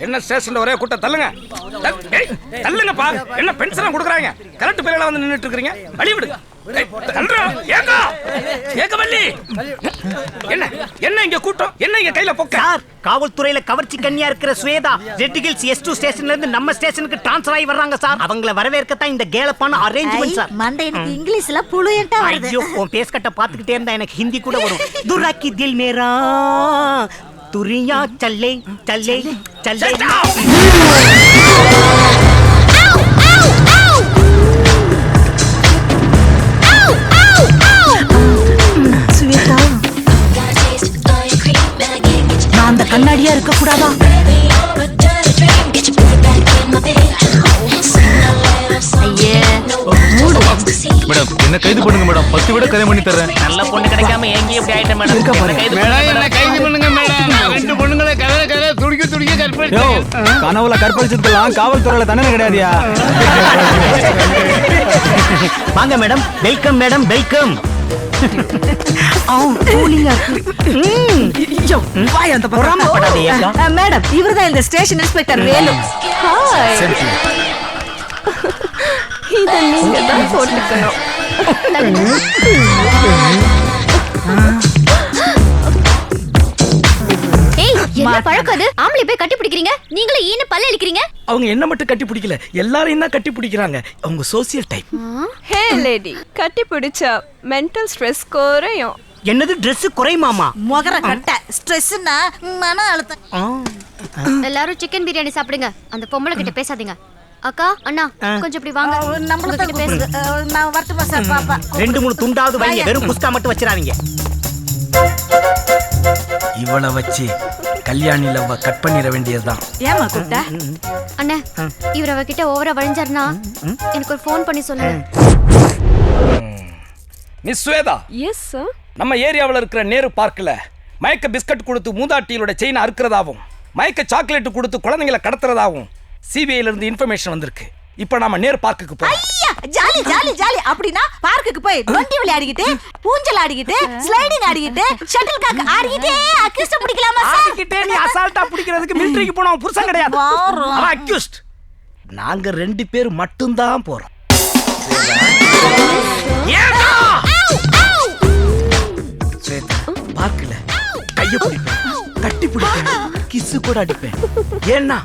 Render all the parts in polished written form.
என்ன ஸ்டேஷன்ல ஒரே கூட்டம், தள்ளுங்க. தள்ளுங்கப்பா. என்ன பென்ஷன் கொடுக்குறாங்க? கரெக்ட் பேர்ல வந்து நின்னுட்டு இருக்கீங்க. வழி விடுங்க. என்ன இங்க கூட்டம்? என்ன இங்க கையில பொக்க? சார், காவல்துறையில கவர்ச்சி கன்னியா இருக்கிற ஸ்வேதா ரெட் ஹில்ஸ் S2 ஸ்டேஷன்ல இருந்து நம்ம ஸ்டேஷனுக்கு ட்ரான்ஸ்ஃபர் ஆகி வர்றாங்க சார். அவங்கள வரவேற்கத்தான் இந்த கேலப்பான அரேஞ்ச்மென்ட் சார். மண்டை எனக்கு இங்கிலீஷ்ல புளுயண்டா வருது. ஐயோ, உன் பேஸ் கட்ட பாத்துக்கிட்டே இருந்தா எனக்கு ஹிந்தி கூட வரும். துராக்கி தில் மேரா துரியா சல்லே சல்லே சல்லே. ஸ்வேதா, நான் அந்த கண்ணாடியா இருக்க கூடாதா? மேடம், என்ன கைது பண்ணுங்க மேடம். 10 விட கதை பண்ணி தரேன். நல்ல பொண்ணு கிடைக்காம எங்க இப்படி ஆயிட்ட மேடம். என்ன கைது பண்ணுங்க மேடம். 2 பொண்ணுங்களை கதை துடிக்க கற்பழிச்சு. கனவுல கற்பழிச்சதுக்கெல்லாம் காவல்துறையில தண்டனை கிடையாதுயா. வாங்க madam. Welcome madam, welcome. Madam, இவர்தான் இந்த ஸ்டேஷன் இன்ஸ்பெக்டர் வேலு. இதை நீங்க தான் போட்டுக்கணும். என்ன பழக்கம் அது? ஆம்பளை போய் கட்டி பிடிக்கிறீங்க, நீங்களே ஈன பல்ல இழுக்கிறீங்க. அவங்க என்ன மட்டும் கட்டி பிடிக்கல, எல்லாரையும் தான் கட்டி பிடிக்கிறாங்க. அவங்க சோசியல் டைப். ஹே லேடி, கட்டி பிடிச்சா மென்டல் ஸ்ட்ரெஸ் குறையும். என்னது ட்ரெஸ் குறையுமாமா? முகர கட்ட ஸ்ட்ரெஸ்னா மன அழுத்தம். எல்லாரும் சிக்கன் பிரியாணி சாப்பிடுங்க. அந்த பொம்பளை கிட்ட பேசாதீங்க. அக்கா, அண்ணா, கொஞ்சம் இப்படி வாங்க. நம்மள தான் பேசுது. நான் வரட்டுமா சார்? பாப்பா 2-3 துண்டாவது வைங்க. வெறும் குஸ்கா மட்டும் வச்சிராதீங்க. இவளை வச்சு கல்யாணி லவ்வ கட் பண்ணிட வேண்டியதுதான். ஏமா கூட்டா? அண்ணா, இவர் அவகிட்ட ஓவரா வழிஞ்சாருன்னா எனக்கு ஒரு ஃபோன் பண்ணி சொல்லுங்க. மிஸ் ஸ்வேதா. Yes sir. நம்ம ஏரியாவில் இருக்கிற நேரு பார்க்ல மயக்க பிஸ்கட் கொடுத்து மூதாட்டியோட செயினை அறுக்கிறதாவும், மயக்க சாக்லேட் கொடுத்து குழந்தைங்களை கடத்துறதாவும் சிபிஐல இருந்து இன்ஃபர்மேஷன் வந்திருக்கு. இப்போ நாம நேரு பார்க்குக்கு போறோம். ஐயா, ஜாலி ஜாலி ஜாலி. அப்படினா பார்க்குக்கு போய் டொண்டி விளையாடிக்கிட்டு, ஊஞ்சல் ஆடிக்கிட்டு, ஸ்லைடிங் ஆடிக்கிட்டு, ஷட்டில் காக் ஆடிக்கிட்டே அக்யூஸ்ட் பிடிக்கலாமா சார்? ஆடிக்கிட்டே நீ அசால்ட்டா பிடிக்கிறதுக்கு மிலிட்டரிக்கு போனா புருஷன் கிடையாது. அவன் அக்யூஸ்ட். நாங்க 2 பேர் மட்டும் தான் போறோம். பார்க்கல கைய பிடிப்பேன், கட்டி பிடிப்பேன், கிஸ் கூட அடிப்பேன். ஏன்னா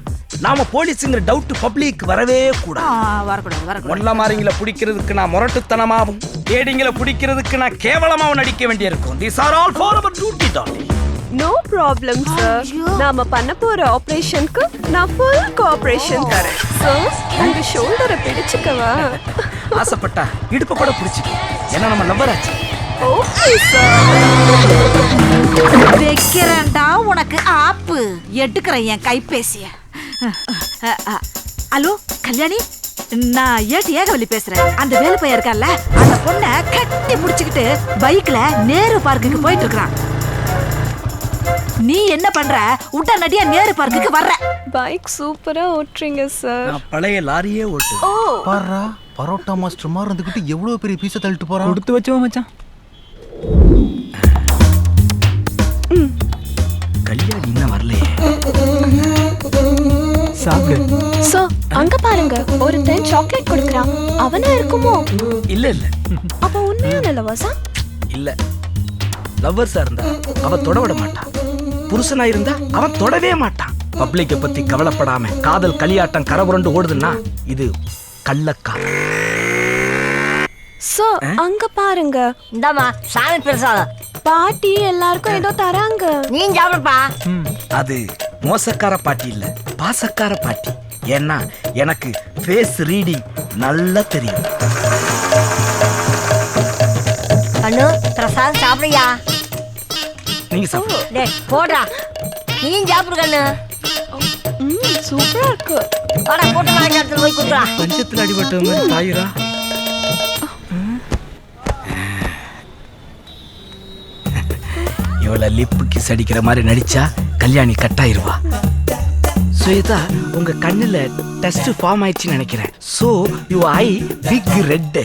நாம போலீஸ்ங்கிற டவுட் பப்ளிக் வரவே கூடாது. ஒன்ன மாரிங்களை பிடிக்கிறதுக்கு நான் முரட்டுத்தனமாவும், ஏடிங்களை பிடிக்கிறதுக்கு நான் கேவலமாவும் நடிக்க வேண்டியிருக்கும். These are all for our duty, darling. No problem sir. நாம பண்ண போற ஆபரேஷனுக்கு நான் ஃபுல் கோஆபரேஷன் தரேன். சோ உங்க ஷோல்டரை பிடிச்சுக்கவா? ஆசைப்பட்டா இடுப்ப கூட பிடிச்சிக்க. ஏன்னா நம்ம லவ்வர் ஆச்சு. Okay sir. வைக்கிறேன்டா உனக்கு ஆப்பு. எடுக்கிறேன் என் கைபேசிய. ஹலோ கல்யாணி, நான் ஏகவல்லி பேசுறேன். அந்த வேலு பையன் இருக்கான்ல, அந்த பொண்ணை கட்டி பிடிச்சுக்கிட்டு பைக்ல நேரு பார்க்குக்கு போயிட்டு இருக்கான். நீ என்ன பண்ற? உடனடியா நேரு பார்க்குக்கு வர்ற. பைக் சூப்பரா ஓட்டுறீங்க சார். நான் பழைய லாரியே ஓட்டு. ஓ பாரா, பரோட்டா மாஸ்டர் மாதிரி இருந்துகிட்டு எவ்வளவு பெரிய பீஸை தள்ளிட்டு போறான். கொடுத்து வச்சோம் மச்சான். கல்யாணி இன்னும் வரலையே. சாப்பிடு. சோ அங்க பாருங்க, ஒரு 10 சாக்லேட் கொடுக்கறான். அவனா இருக்குமோ? இல்ல இல்ல. அப்ப உண்மையான லவ்வர்ஸா? இல்ல. லவ்வர்ஸா இருந்தா அவ தொட விட மாட்டான். புருஷனா இருந்தா அவன் தொடவே மாட்டான். பப்ளிக்கை பத்தி கவலைப்படாம காதல் களியாட்டம் கரபுரண்டு ஓடுதுன்னா இது கள்ளக்காதல். சோ அங்க பாருங்க. இந்தாமா சாமி பிரசாதம். பாட்டி எல்லாருக்கும் ஏதோ தராங்க. நீ சாப்பிடுப்பா. அது மோசக்கார பாட்டி இல்ல, பாசக்கார பாட்டி. ஏன்னா எனக்கு ஃபேஸ் ரீடிங் நல்லா தெரியும். அண்ணு பிரசாதம் சாப்பிடுயா. நீங்க சாப்பிடுங்க. டேய் போடா, நீ சாப்பிடு கண்ணு. சூப்பரா இருக்கு. வாடா போட்டு வாங்கி போய் குடுறா. பஞ்சத்துல அடிபட்ட மாதிரி தாயிரா. இவள லிப்பு கிஸ் அடிக்கிற மாதிரி நடிச்சா கல்யாணி கட்டாயிருவா. ஸ்வேதா, உங்க கண்ணுல டஸ்ட் ஃபார்ம் ஆயிடுச்சுன்னு நினைக்கிறேன். So you I pick red.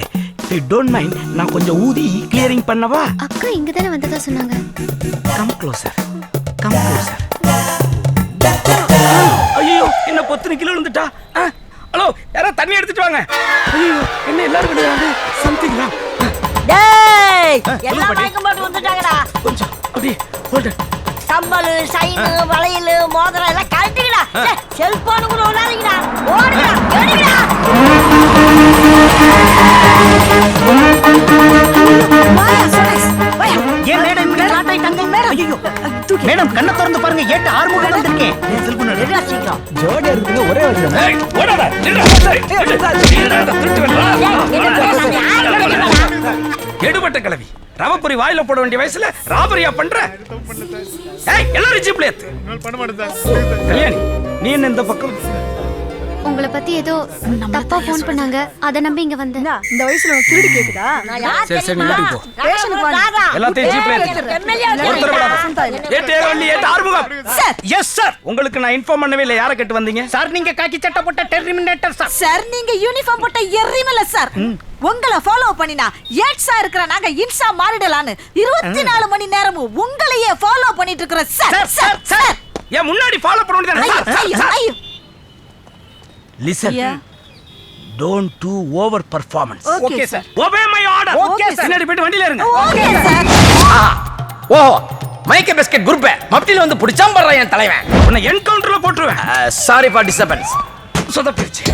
You don't mind நான் கொஞ்சம் ஊதி கிளியரிங் பண்ணவா? அக்கா இங்க தானே வந்ததா சொன்னாங்க. Come closer, come closer. பொத்துன கிலோ விழுந்துட்டா. ஹலோ, யாராவது தண்ணி எடுத்துட்டு வாங்க. ஐயோ, என்ன எல்லாரும் விழுறாங்க? Something wrong. டேய் எல்லாம் மயக்கம் போட்டு வந்துட்டாங்கடா. கொஞ்சம் அப்படியே ஹோல்ட். கம்பல், சைனு, வளையல், மோதிரம் எல்லாம் கழட்டிக்கடா. செல்போன் கூட விளையாடுங்கடா. ஓடுங்கடா, ஓடுங்கடா. ஏன் மேடம் இப்படி லாட் ஆயிட்டாங்க? ஐயோ மேடம் கண்ணை திறந்து பாருங்க, ஏட்டு ஆறுமுகம் வந்திருக்கேன். எதுடா சீக்கிரம். ஜோடியா இருக்குங்க ஒரே வழியா. ஏய், ஓடாத. எடுபட்ட கிளவி. ரவப்பொரி வாயில போட வேண்டிய வயசுல ராபரியா பண்ற? ஏய், எல்லாரும் ஜீப்ல ஏத்து. கல்யாணி, நீ என்ன இந்த பக்கம்? உங்களை பத்தி ஏதோ தப்பா ஃபோன் பண்ணாங்க, அத நம்பி இங்க வந்தேன். இந்த வயசுல உனக்கு திருடி கேக்குதா? சரி சரி, நீ வீட்டுக்கு போ. பேஷனுக்கு வாங்க. எல்லாத்தையும் ஜீப்ல ஏத்து. ஒருத்தர விடாத. ஏத்து ஏகவல்லி, ஏத்து ஆறுமுகம். Yes sir. உங்களுக்கு நான் இன்ஃபார்ம் பண்ணவே இல்லை. யாரை கேட்டு வந்தீங்க? சார் நீங்க காக்கி சட்டை போட்ட டெர்மினேட்டர் சார். சார் நீங்க யூனிஃபார்ம் போட்ட எரிமல சார். உங்களை ஃபாலோ பண்ணினா ஏட்ஸா இருக்கிற நாங்க இன்சா மாறிடலான்னு 24 மணி நேரமும் உங்களையே ஃபாலோ பண்ணிட்டு இருக்கிற சார். சார் சார் ஏன் முன்னாடி ஃபாலோ பண்ண வேண்டியதானே? ஐயோ ஐயோ. Listen. Don't do over performance. Okay sir. Obey my order. Okay, sir. பின்னாடி போய்ட்டு வண்டியில இருங்க. Okay sir. ஓஹோ, மைக்க பிஸ்கட் குரூப் மப்டில வந்து புடிச்சாம் பண்றான் என் தலைவன். உன்னை என்கவுண்டர்ல போட்டுருவேன். Sorry for disturbance. சொதப்பிருச்சு.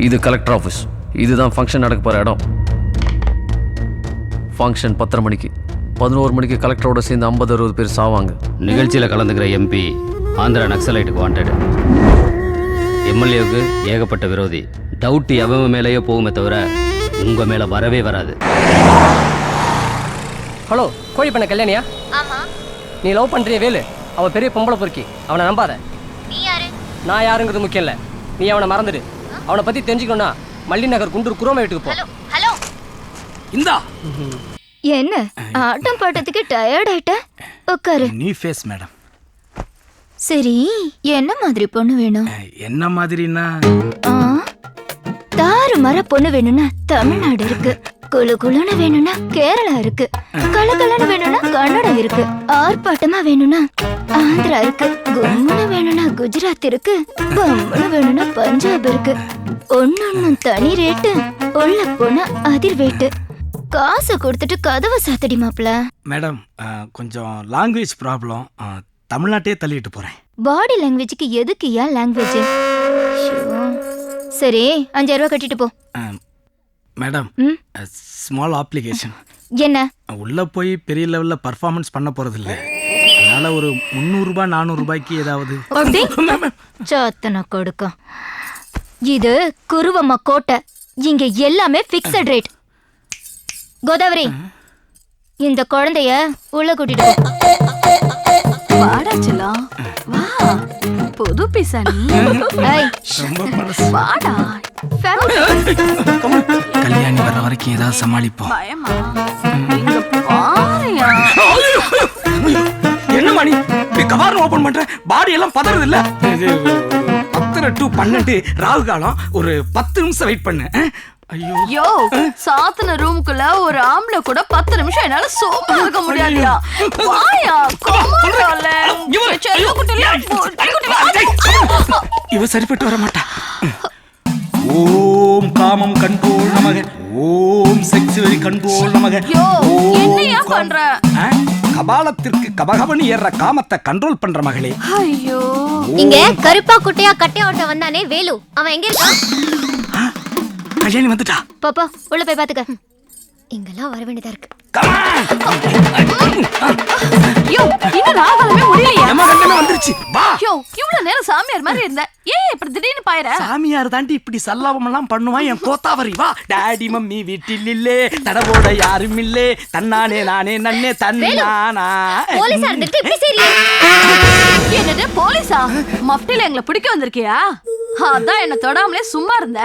இது கலெக்டர் ஆஃபீஸ். இதுதான் ஃபங்க்ஷன் நடக்க போகிற இடம். ஃபங்க்ஷன் 10:30 மணிக்கு. 11 மணிக்கு கலெக்டரோட சேர்ந்து 50-60 பேர் சாவாங்க. நிகழ்ச்சியில் கலந்துக்கிற எம்பி ஆந்திரா நக்சலைட்டுக்கு வாண்டட். எம்எல்ஏவுக்கு ஏகப்பட்ட விரோதி. டவுட் எவன் மேலேயே போகுமே தவிர உங்க மேல வரவே வராது. ஹலோ, கோழி பண்ண கல்யாணியா? ஆமா. நீ லவ் பண்றிய வேலு, அவ பெரிய பொம்பளை பொறுக்கி. அவனை நம்பாத. நீ யாரு? நான் யாருங்கிறது முக்கியம் இல்லை. நீ அவனை மறந்துடு. அவனை பத்தி தெரிஞ்சுக்கணும்னா மல்லி நகர் குண்டூர் குரோம வீட்டுக்கு போ. ஹலோ. இந்தா. என்ன ஆட்டம் பாட்டத்துக்கு டயர்ட் ஆயிட்ட? உட்காரு. நீ ஃபேஸ் மேடம். சரி, என்ன மாதிரி பொண்ணு வேணும்? என்ன மாதிரினா? தாறு மர பொண்ணு வேணும்னா தமிழ்நாடு இருக்கு. குளு குளுன்னு வேணும்னா கேரளா இருக்கு. கலகலன்னு வேணும்னா கன்னடம் இருக்கு. ஆர்ப்பாட்டமா வேணும்னா ஆந்திரா இருக்கு. கும்முன்னு வேணும்னா குஜராத் இருக்கு. பம்முன்னு வேணும்னா பஞ்சாப் இருக்கு. ஒன்னொன்னும் தனி ரேட்டு. உள்ள போனா அதிர் வேட்டு. காசு கொடுத்துட்டு கதவை சாத்தடி மாப்ள. மேடம், கொஞ்சம் லாங்குவேஜ் ப்ராப்ளம். தமிழ்நாட்டையே தள்ளிட்டு போறேன். பாடி லாங்குவேஜ்க்கு எதுக்கு ஏன் லாங்குவேஜ்? சரி, 5000 ரூபாய் கட்டிட்டு போ. Madam, small application. என்ன? உள்ள போய் பெரிய லெவல்ல பர்ஃபார்மன்ஸ் பண்ண போறது இல்ல. அதனால ஒரு 300 ரூபாய் 400 ரூபாய்க்கு ஏதாவது. சாத்தன கொடுக்கும். இது குருவம்மா கோட்டை. இங்க எல்லாமே பிக்ஸட் ரேட். கோதாவரி, இந்த குழந்தைய உள்ள கூட்டிட்டு போ. வாடா செல்லம். வா. புது பீஸா நீ? ஏய், வாடா. கல்யாணி வர வரைக்கும் ஏதாவது சமாளிப்போம். பயமா? இங்க பாருயா. என்ன மணி கவாரம் ஓபன் பண்ற? பாடி எல்லாம் பதறது இல்ல. 10 to 12 ராகு காலம். ஒரு 10 நிமிஷம் வெயிட் பண்ணு. ஐயோ யோ, சாத்தன ரூமுக்குள்ள ஒரு ஆம்பளை கூட 10 நிமிஷம் என்னால சோப்பா இருக்க முடியாதுயா. வாயா, கோமரால. இவ சரிப்பட்டு வர மாட்டா. ஓம் காமம் கண்போல் நமக. ஓம் செக்ஸுவலி கண்போல் நமக. யோ, என்னையா பண்ற? கபாலத்திற்கு கபகபனி ஏற காமத்தை கண்ட்ரோல் பண்ற மகளே. ஐயோ, இங்க கருப்பா குட்டையா கட்டையா ஓட்ட வந்தானே வேலு, அவன் எங்க இருக்கான்? கல்யாணி வந்துட்டா. பாப்பா உள்ள போய் பாத்துக்க. இங்கெல்லாம் வர வேண்டியதா இருக்கு. யோ, இன்னும் ராகலமே முடியலையா? யமகண்டமே வந்துருச்சு. வா. யோ, இவ்வளவு நேரம் சாமியார் மாதிரி இருந்த. ஏன் இப்படி திடீர்னு பாயற? சாமியார் தாண்டி இப்படி சல்லாபம் எல்லாம் பண்ணுவான் என் கோத்தாவரி. வா. டாடி மம்மி வீட்டில் இல்லே, தடவோட யாரும் இல்லே, தன்னானே நானே நன்னே தன்னானா. போலீஸா இருந்துட்டு இப்படி சரியா? என்னது போலீஸா? மஃப்டில எங்களை பிடிக்க வந்திருக்கியா? அதான் என்ன தொடாமலே சும்மா இருந்த.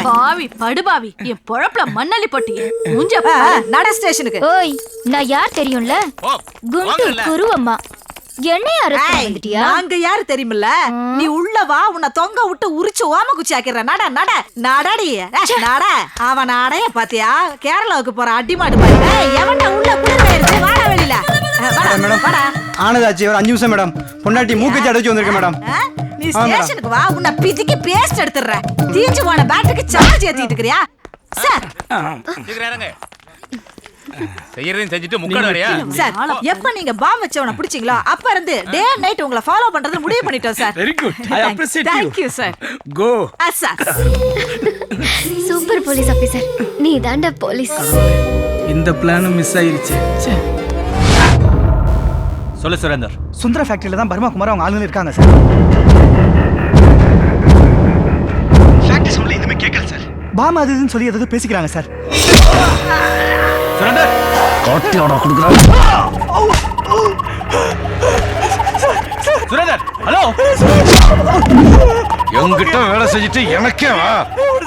பாவி படுபாவி, என் பொழப்புல மண்ணள்ளி போட்டியே. மூஞ்ச நட ஸ்டேஷனுக்கு. ஓய், நான் யார் தெரியும்ல? குண்டூர் குருவம்மா. என்னைய அரெஸ்ட் பண்ணிட்டியா? நாங்க யாரு தெரியுமில்ல? நீ உள்ள வா, உன்னை தொங்க விட்டு உரிச்சு ஓம குச்சி ஆக்கிற. நட நட நடடி நட. அவன் அடைய பாத்தியா? கேரளாவுக்கு போற அடிமாடு பாரு. எவன்டா உள்ள குளிர்வாயிருச்சு? வாடா வெளியில. மேடம் ஆனதாச்சு ஒரு 5 நிமிஷம் மேடம். பொண்டாட்டி மூக்குச்சி அடைச்சு வந்திருக்கேன் மேடம். நீ ஸ்டேஷனுக்கு வா, உன்னை பிதிக்கி பேஸ்ட் எடுத்துற. தீஞ்சு போன பேட்டரிக்கு சார்ஜ் ஏத்திட்டு இருக்கறியா? சார் செய்யறதையும் செஞ்சுட்டு முக்காடு வரையா? சார், எப்ப நீங்க பாம் வச்சவன பிடிச்சீங்களோ அப்ப இருந்து டே நைட் உங்களை ஃபாலோ பண்றது முடிவு பண்ணிட்டோம் sir. Very good. I appreciate you. Thank you sir. Go. Sir. Super police officer. நீ தான்டா போலீஸ். இந்த பிளானும் மிஸ் ஆயிருச்சு. சொல்லு சுரேந்தர். சுந்தர ஃபேக்டரியில தான் பர்மா குமார் அவங்க ஆளுங்க இருக்காங்க சார். ஃபேக்டரி சொல்ல எதுவுமே கேட்கல சார். பாம் அதுன்னு சொல்லி ஏதாவது பேசிக்கிறாங்க சார். சுரேந்தர் காட்டியோட கொடுக்குறாங்க. சுரேந்தர் ஹலோ. என்கிட்ட வேலை செஞ்சுட்டு எனக்கே வா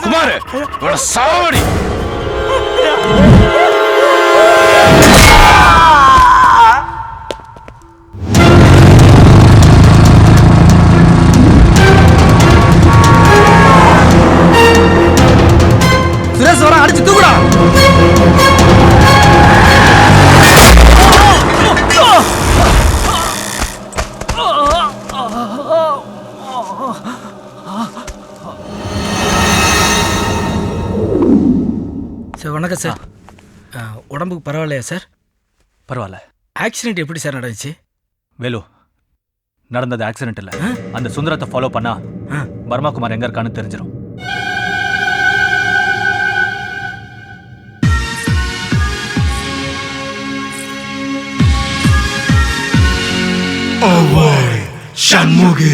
குமார். இவட சாவடி. சுரேஸ்வரா அடிச்சு தூக்குடா. சார் வணக்கம் சார். உடம்புக்கு பரவாயில்லையா சார்? பரவாயில்ல. ஆக்சிடென்ட் எப்படி சார் நடந்துச்சு? வேலு, நடந்தது ஆக்சிடென்ட் இல்ல. அந்த சுந்தரத்தை ஃபாலோ பண்ணா பர்மா குமார் எங்க இருக்கான்னு தெரிஞ்சிடும். சண்முகி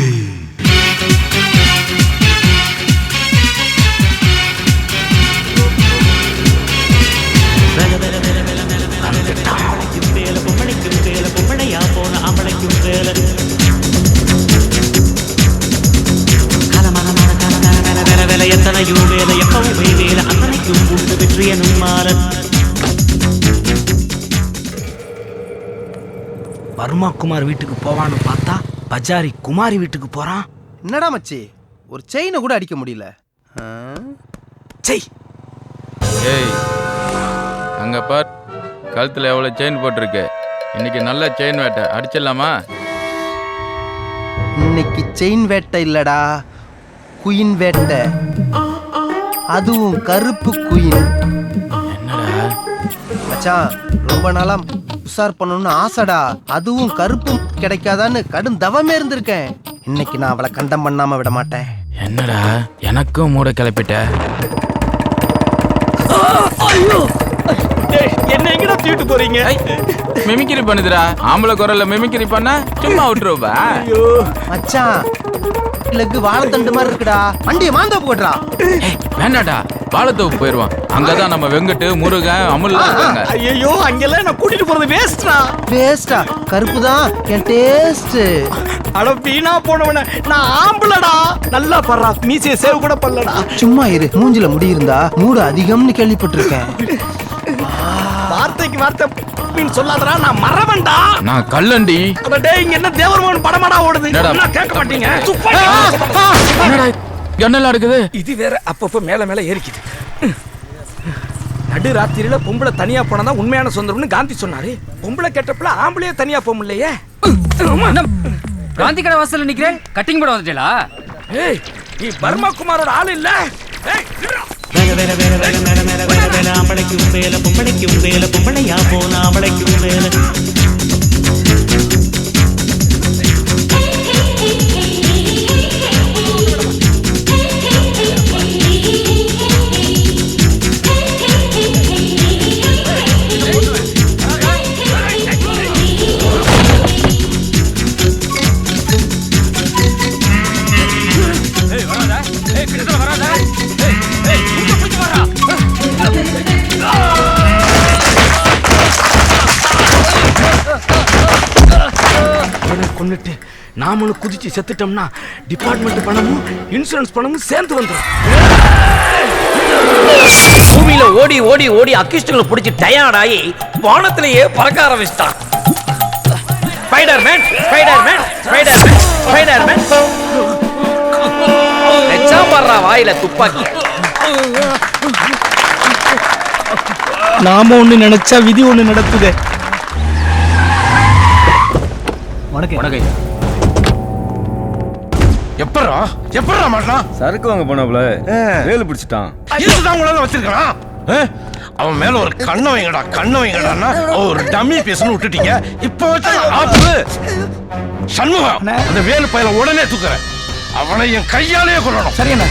எத்தனையோ வேலை எப்பவும் வேலை அத்தனைக்கும் உண்டு வெற்றி எனும் மாறன். பர்மா குமார் வீட்டுக்கு போவான்னு பார்த்தா பஜாரி குமாரி வீட்டுக்கு போறான். என்னடா மச்சி, ஒரு செயினை கூட அடிக்க முடியல. செய். ஏய் அங்க பார், கழுத்துல எவ்வளவு செயின் போட்டிருக்கு. இன்னைக்கு நல்ல செயின் வேட்டை, அடிச்சிடலாமா? இன்னைக்கு செயின் வேட்டை இல்லடா, குயின் வேட்டை. அதுவும் கருப்பு குயின். என்னடா மச்சான், ரொம்ப நாளா உசார் பண்ணணும்னு ஆசைடா. அதுவும் கருப்பு கிடைக்காதான்னு கடும் தவமே இருந்திருக்கேன். இன்னைக்கு நான் அவளை கண்டம் பண்ணாம விட மாட்டேன். என்னடா எனக்கும் மூட கிளப்பிட்ட. என்ன எங்கடா தூக்கிட்டு போறீங்க? மிமிக்ரி பண்ணுதுடா. ஆம்பளை குரல்ல மிமிக்ரி பண்ண சும்மா விட்டுருவா. மச்சான், லெக்கு வாழைத்தண்டு மாதிரி இருக்குடா. வண்டியை மாந்தோப்பு போட்டுறா. வேண்டாடா, வாழைத்தோப்பு போயிருவான். அங்கதான் நம்ம வெங்கட்டு முருகன் அமுல்லாம் இருக்காங்க. ஐயோ, அங்கெல்லாம் நான் கூட்டிட்டு போறது வேஸ்ட்ரா. வேஸ்டா? கருப்பு தான் என் டேஸ்ட். அட வீணா போனவன, நான் ஆம்பளடா. நல்லா பர்றா, மீசையை சேவ் கூட பண்ணலடா. சும்மா இரு, மூஞ்சில முடி இருந்தா மூடு அதிகம்னு கேள்விப்பட்டிருக்கேன். வார்த்தைக்கு வார்த்தை சொல்லாதடா, நான் மறவன்டா. நான் கல்லண்டி. அட டேய், இங்க என்ன தேவர்மோகன் படமாடா ஓடுது? நான் கேட்க மாட்டீங்க. என்னெல்லாம் இருக்குது? இது வேற அப்பப்போ மேல மேல ஏறிக்குது. நடு ராத்திரியில பொம்பளை தனியா போனதான் உண்மையான சொந்தம்னு காந்தி சொன்னாரு. பொம்பளை கேட்டப்பல ஆம்பளையே தனியா போக முடியலையே. காந்தி கடை வாசல்ல நிக்கிறேன், கட்டிங் போட வந்துட்டீங்களா? ஏய், நீ பர்மா குமாரோட ஆளு இல்ல? ஏய், ஆம்பளைக்கும் வேலை பொம்பளைக்கும் வேலை, பொம்பளையா போன ஆம்பளைக்கும் வேலை. நாமளும் குதிச்சு செத்துட்டோம்னா டிபார்ட்மெண்ட் பணமும் இன்சூரன்ஸ் பணமும் சேர்ந்து வந்துடும். பூமியில ஓடி ஓடி ஓடி அக்கிஸ்டுகளை பிடிச்சி டயர்ட் ஆகி வானத்திலேயே பறக்க ஆரம்பிச்சிட்டான். ஸ்பைடர்மேன் ஸ்பைடர்மேன் ஸ்பைடர்மேன் ஸ்பைடர்மேன் வர்றா வாயில துப்பாக்கி. நாம ஒண்ணு நினைச்சா விதி ஒண்ணு நடக்குது. வணக்கம். எப்பறா எப்பறா மாட்டான்? சரக்கு வாங்க போனாப்ல வேலு பிடிச்சிட்டான். இதுதான் உங்களால வச்சிருக்கான். அவன் மேல ஒரு கண்ணை வைங்கடான்னா ஒரு டம்மி பேசணும் விட்டுட்டீங்க. இப்ப வச்ச ஆப்பு சண்முகம் அந்த வேலு பையல உடனே தூக்குறேன். அவனை என் கையாலேயே கொள்ளணும். சரியா?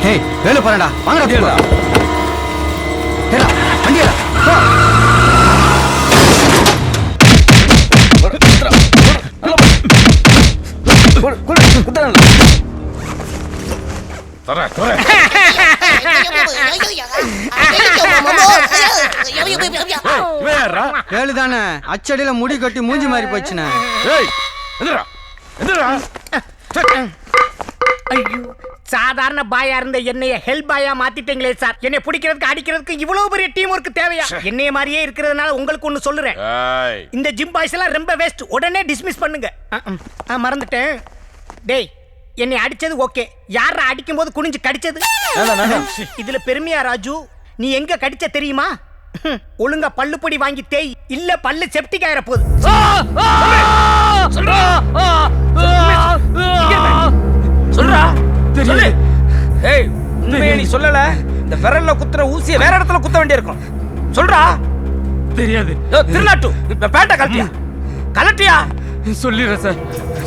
ஹே வேலு பாருடா வாங்கடா. ஏடா வண்டியடா. வேலுதானே அச்சடியில முடி கட்டி மூஞ்சி மாறி போச்சுண்ணே. ஐயோ, சாதாரண பாயா இருந்த என்னைய ஹெல்ப் பாயா மாத்திட்டீங்களே சார். என்னை பிடிக்கிறதுக்கு அடிக்கிறதுக்கு இவ்வளவு பெரிய டீம் ஒர்க் தேவையா? என்னைய மாதிரியே இருக்கிறதுனால உங்களுக்கு ஒண்ணு சொல்லுறேன். இந்த ஜிம் பாய்ஸ் எல்லாம் ரொம்ப வேஸ்ட். உடனே டிஸ்மிஸ் பண்ணுங்க. மறந்துட்டேன். டேய், என்னை அடிச்சது ஓகே. யாரா அடிக்கும் போது குனிஞ்சு கடிச்சது? இதுல பெருமையா ராஜு? நீ எங்க கடிச்ச தெரியுமா? ஒழுங்கா பல்லுப்பொடி வாங்கி தேய், இல்ல பல்லு செப்டிக் ஆயிர போகுது. சொல்றா சொல்லு. ஏய், உண்மையை நீ சொல்லல. இந்த விரல்ல குத்துற ஊசியை வேற இடத்துல குத்த வேண்டியிருக்கும். சொல்றா. தெரியாது. திருநாட்டு பேட்டை கலட்டியா? கலட்டியா? சொல்லிடுறேன் சார்,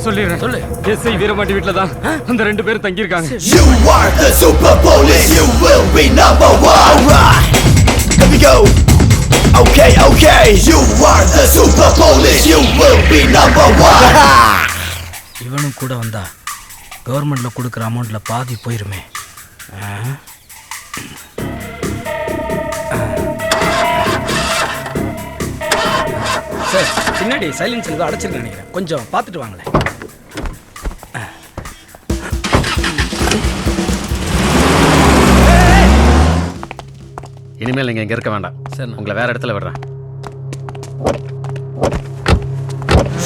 சொல்லிடுறேன். சொல்லு. எஸ்ஐ வீரமாட்டி வீட்டுல தான் அந்த 2 பேரும் தங்கி இருக்காங்க. You are the super police. You will be number one. Right. Here we go. Okay, okay. You are the super police. You will be number one. இவனும் கூட வந்தா கவர்மெண்ட்ல கொடுக்குற அமௌண்ட்ல பாதி போயிருமே. சார், பின்னாடி சைலன்ஸ் ஏதோ அடைச்சிருக்கேன் நினைக்கிறேன். கொஞ்சம் பார்த்துட்டு வாங்களேன். இனிமேல் நீங்க இங்க இருக்க வேண்டாம். சரி, உங்களை வேற இடத்துல விடுறேன்.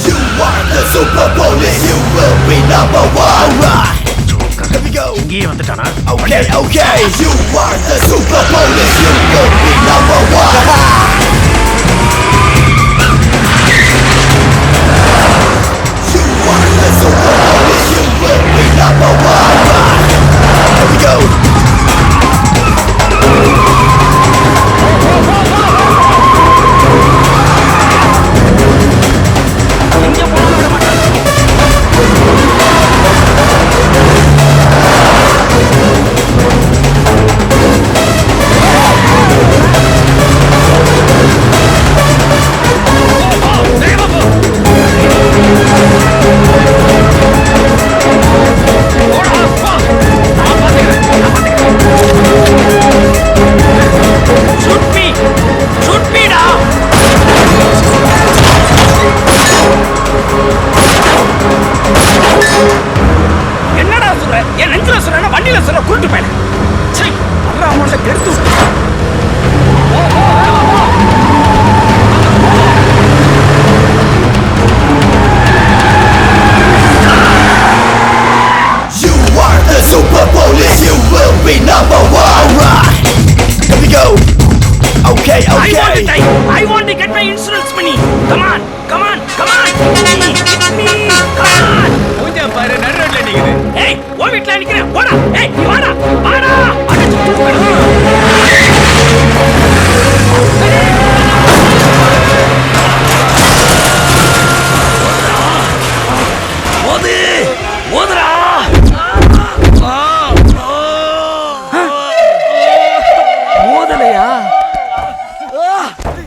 You are the super police. You will be number one. Right. Here we go. இங்கே வந்துட்டானா? Okay, okay. You are the super police. You will be number one. You are the super police. You will be number one. Right. Here we go. I want to get my insurance money. Come on, come on, come on. Come on. Pooja பாரு நடுரோட்ல நிக்குது. ஏய், ஓ வீட்ல நிக்கிறேன். போடா. ஏய், நீ வாடா. வாடா. ஓது. ஓதுடா. ஓதலையா?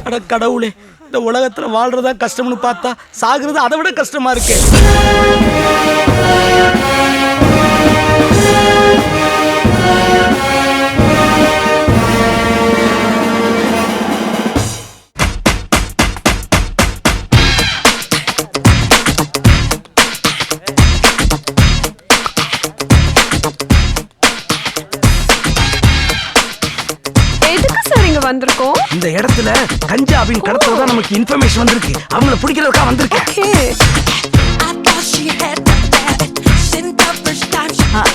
அட கடவுளே, இந்த உலகத்துல வாழ்றதா கஷ்டம்னு பார்த்தா சாகுறது அதை விட கஷ்டமா இருக்கு. இந்த இடத்துல கஞ்சாவின் கடத்துல தான் நமக்கு இன்ஃபர்மேஷன் வந்திருக்கு. அவங்கள பிடிக்கிறதுக்காக வந்திருக்கேன்.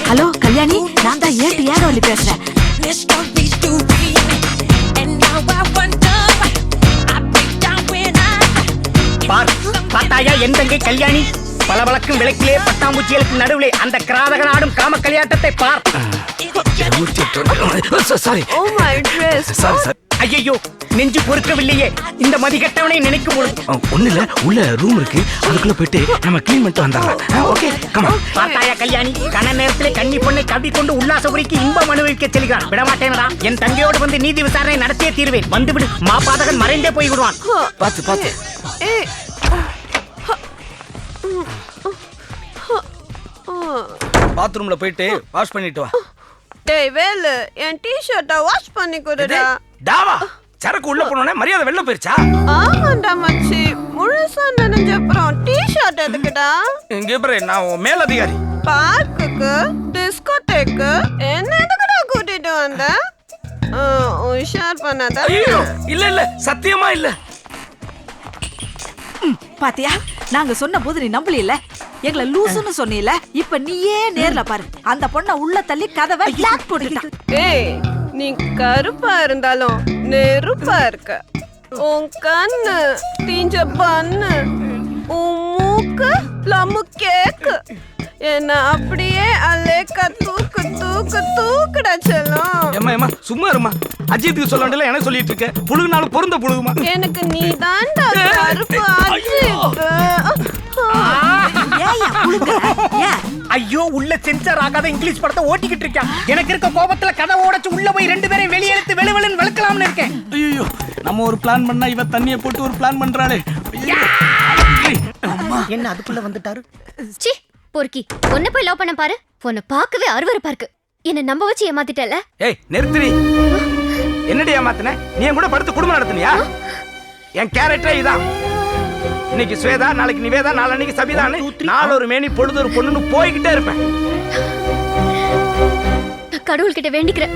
ஹலோ கல்யாணி, நான் தான் ஏட்டு ஏகவல்லி பேசுறேன். பார்த்தாயா என் தங்கை கல்யாணி? பளபளக்கும் விளக்கிலே பட்டாம்பூச்சிகளுக்கு நடுவிலே அந்த கிராதக நாடும் காம கல்யாட்டத்தை பார். ஐயோ, நெஞ்சு பொறுக்கவில்லையே இந்த மதிகட்டவனை நினைக்கும் பொழுது. ஒண்ணு இல்ல, உள்ள ரூம் இருக்கு, அதுக்குள்ள போயிட்டு நம்ம கிளீன் பண்ணிட்டு வந்துடலாம். Okay, come on. பார்த்தாயா கல்யாணி, கன நேரத்திலே கன்னி பொண்ணை கவி கொண்டு உல்லாசபுரிக்கு இன்பம் அனுபவிக்க செல்கிறான். விடமாட்டேனடா, என் தங்கையோடு வந்து நீதி விசாரணை நடத்தியே தீர்வேன். வந்துவிடு, மாபாதகன் மறைந்தே போய் விடுவான். பாத்து பாத்ரூம்ல போயிட்டு வாஷ் பண்ணிட்டு வா. டேய் வேலு, என் டி-ஷர்ட்ட வாஷ் பண்ணி கொடுடா. டாவா, சரக்கு உள்ள போனோனே மரியாதை வெளில போயிருச்சா? ஆமாண்டா மச்சி, முழுசா நனைஞ்ச அப்புறம் டி-ஷர்ட் எதுக்குடா? இங்க பாரு, நான் உன் மேலதிகாரி. பார்க்குக்கு, டிஸ்கோடேக்கு என்ன எதுக்குடா கூட்டிட்டு வந்த? உஷார் பண்ணாத. ஐயோ, இல்ல சத்தியமா இல்ல. பாத்தியா, நாங்க சொன்ன போது நீ நம்பல. எங்களை லூசுன்னு சொன்னீல, இப்ப நீயே நேர்ல பாரு. அந்த பொண்ண உள்ள தள்ளி கதவை லாக் போட்டுட்டான். ஏய், நீ கருப்பா இருந்தாலும் நெருப்பா இருக்க. உன் கண்ணு தீஞ்ச பண்ணு, உன் மூக்கு லம்மு கேக்கு. என்ன அப்படியே அலேக்கா தூக்கு தூக்கு தூக்குடா செல்லம். ஏமா சும்மா இருமா. அஜித்துக்கு சொல்லண்டல எனக்கு சொல்லிட்டு இருக்க. புழுகுனாலும் பொருந்த புழுகுமா? எனக்கு நீ தான்டா கருப்பு அஜித். ஐயோ, உள்ள சென்சார் ஆகாத இங்கிலீஷ் படத்தை ஓட்டிக்கிட்டு இருக்கான். எனக்கு இருக்க கோபத்துல கதை ஓடச்சு உள்ள போய் 2 பேரையும் வெளியே எடுத்து வெளுவெளுன்னு வெளுக்கலாம்னு இருக்கேன். ஐயோ, நம்ம ஒரு பிளான் பண்ணா இவ தண்ணியை போட்டு ஒரு பிளான் பண்றாளே. என்ன அதுக்குள்ள வந்துட்டாரு? சி பொறுக்கி, உன்னை போய் லவ் பண்ண பாரு. உன்னை பார்க்கவே அருவருப்பா இருக்கு. என்ன நம்ப வச்சு ஏமாத்திட்டல. ஏய் நிறுத்துறி. என்னடி ஏமாத்துன? நீ என் கூட படுத்து குடும்பம் நடத்துனியா? என் கேரக்டரே இதான். இன்னைக்கு ஸ்வேதா, நாளைக்கு நிவேதா, நாளைக்கு சபிதான்னு நாலொரு மேனி பொழுது ஒரு பொண்ணுன்னு போய்கிட்டே இருப்பேன். நான் கடவுள்கிட்ட வேண்டிக்கிறேன்,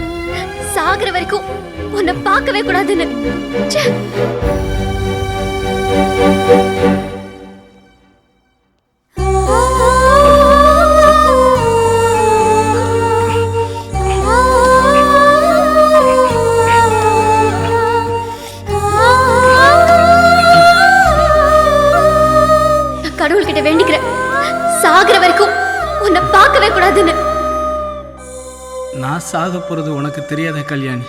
சாகுற வரைக்கும் உன்னை பார்க்கவே கூடாதுன்னு. கடவுள்கிட்ட வேண்டிக்கிறேன், சாகுற வரைக்கும் உன்னை பார்க்கவே கூடாதுன்னு. நான் சாக போறது உனக்கு தெரியாத கல்யாணி.